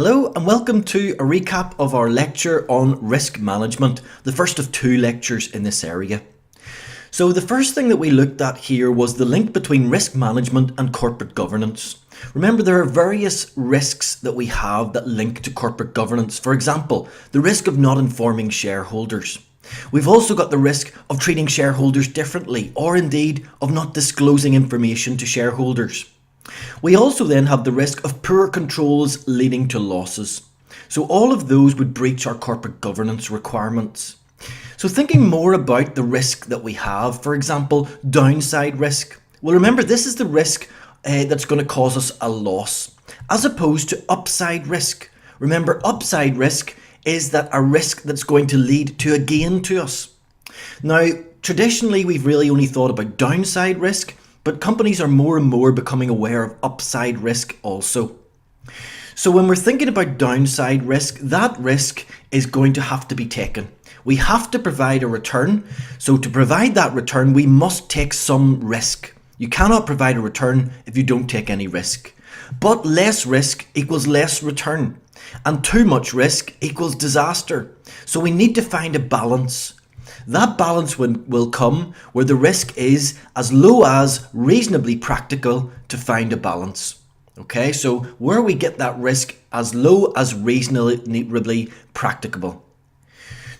Hello and welcome to a recap of our lecture on risk management, the first of two lectures in this area. So the first thing that we looked at here was the link between risk management and corporate governance. Remember, there are various risks that we have that link to corporate governance. For example, the risk of not informing shareholders. We've also got the risk of treating shareholders differently, or indeed of not disclosing information to shareholders. We also then have the risk of poor controls leading to losses. So all of those would breach our corporate governance requirements. So thinking more about the risk that we have, for example, downside risk. Well, remember, this is the risk that's going to cause us a loss, as opposed to upside risk. Remember, upside risk is that a risk that's going to lead to a gain to us. Now, traditionally, we've really only thought about downside risk, but companies are more and more becoming aware of upside risk also. So when we're thinking about downside risk, that risk is going to have to be taken. We have to provide a return. So to provide that return, we must take some risk. You cannot provide a return if you don't take any risk. But less risk equals less return. And too much risk equals disaster. So we need to find a balance. That balance will come where the risk is as low as reasonably practical to find a balance. Okay, so where we get that risk as low as reasonably practicable.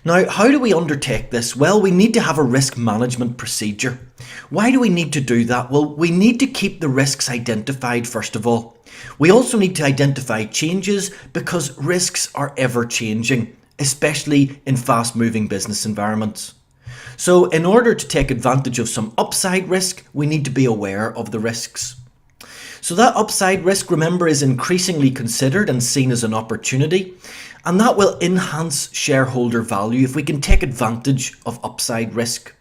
Now, how do we undertake this? Well, we need to have a risk management procedure. Why do we need to do that? Well, we need to keep the risks identified first of all. We also need to identify changes because risks are ever changing, especially in fast-moving business environments. So in order to take advantage of some upside risk, we need to be aware of the risks. So that upside risk, remember, is increasingly considered and seen as an opportunity, and that will enhance shareholder value if we can take advantage of upside risk.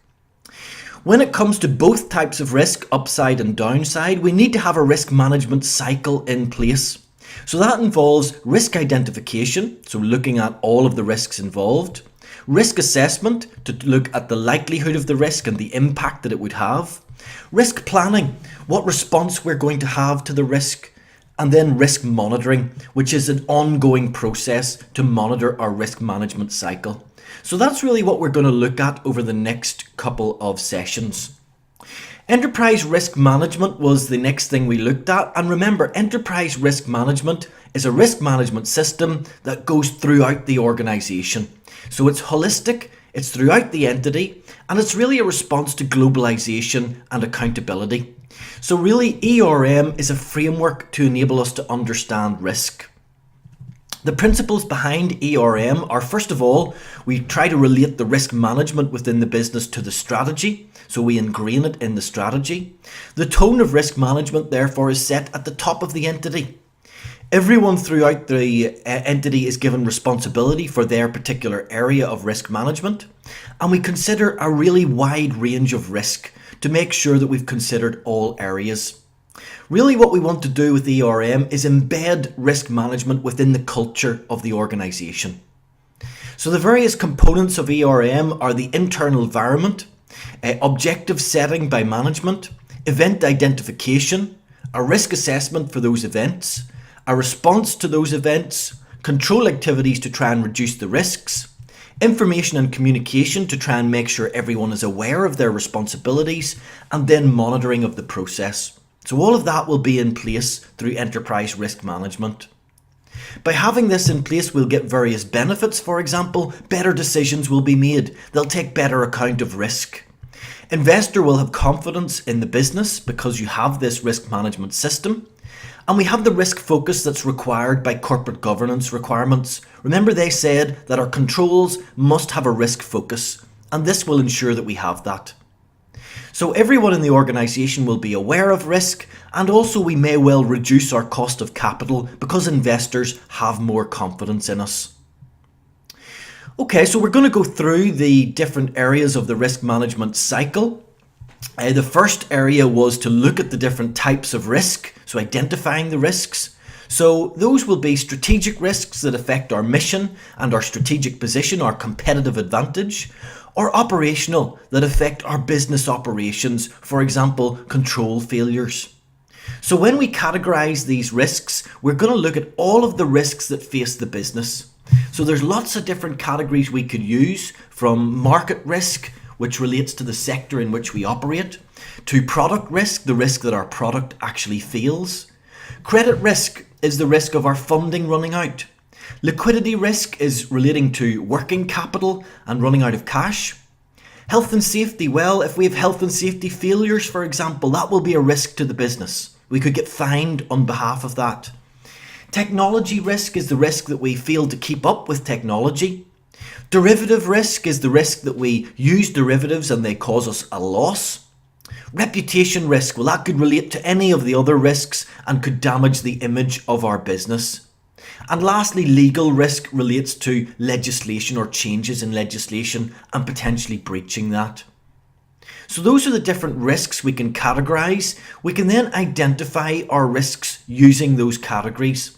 When it comes to both types of risk, upside and downside, we need to have a risk management cycle in place. So that involves risk identification, so looking at all of the risks involved, risk assessment to look at the likelihood of the risk and the impact that it would have, risk planning, what response we're going to have to the risk, and then risk monitoring, which is an ongoing process to monitor our risk management cycle. So that's really what we're going to look at over the next couple of sessions. Enterprise risk management was the next thing we looked at, and remember, enterprise risk management is a risk management system that goes throughout the organisation. So it's holistic, it's throughout the entity, and it's really a response to globalisation and accountability. So really, ERM is a framework to enable us to understand risk. The principles behind ERM are, first of all, we try to relate the risk management within the business to the strategy, so we ingrain it in the strategy. The tone of risk management, therefore, is set at the top of the entity. Everyone throughout the entity is given responsibility for their particular area of risk management, and we consider a really wide range of risk to make sure that we've considered all areas. Really, what we want to do with ERM is embed risk management within the culture of the organisation. So the various components of ERM are the internal environment, objective setting by management, event identification, a risk assessment for those events, a response to those events, control activities to try and reduce the risks, information and communication to try and make sure everyone is aware of their responsibilities, and then monitoring of the process. So all of that will be in place through enterprise risk management. By having this in place, we'll get various benefits. For example, better decisions will be made. They'll take better account of risk. Investor will have confidence in the business because you have this risk management system. And we have the risk focus that's required by corporate governance requirements. Remember, they said that our controls must have a risk focus, and this will ensure that we have that. So everyone in the organisation will be aware of risk, and also we may well reduce our cost of capital because investors have more confidence in us. Okay, so we're going to go through the different areas of the risk management cycle. The first area was to look at the different types of risk, so identifying the risks. So those will be strategic risks that affect our mission and our strategic position, our competitive advantage, or operational that affect our business operations, for example, control failures. So when we categorize these risks, we're going to look at all of the risks that face the business. So there's lots of different categories we could use, from market risk, which relates to the sector in which we operate, to product risk, the risk that our product actually fails. Credit risk is the risk of our funding running out. Liquidity risk is relating to working capital and running out of cash. Health and safety, well, if we have health and safety failures, for example, that will be a risk to the business. We could get fined on behalf of that. Technology risk is the risk that we fail to keep up with technology. Derivative risk is the risk that we use derivatives and they cause us a loss. Reputation risk, well, that could relate to any of the other risks and could damage the image of our business. And lastly, legal risk relates to legislation or changes in legislation and potentially breaching that. So those are the different risks we can categorize. We can then identify our risks using those categories.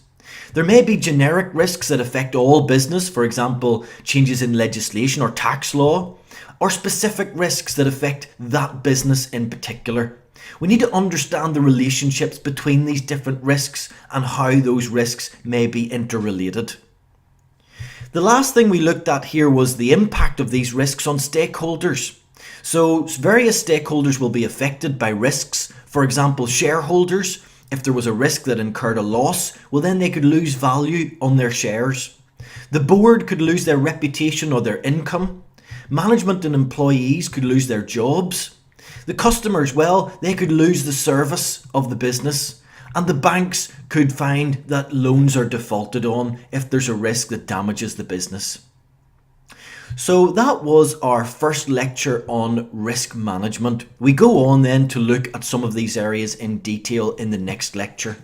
There may be generic risks that affect all business, for example, changes in legislation or tax law, or specific risks that affect that business in particular. We need to understand the relationships between these different risks and how those risks may be interrelated. The last thing we looked at here was the impact of these risks on stakeholders. So various stakeholders will be affected by risks. For example, shareholders, if there was a risk that incurred a loss, well then they could lose value on their shares. The board could lose their reputation or their income. Management and employees could lose their jobs. The customers, well, they could lose the service of the business. And the banks could find that loans are defaulted on if there's a risk that damages the business. So that was our first lecture on risk management. We go on then to look at some of these areas in detail in the next lecture.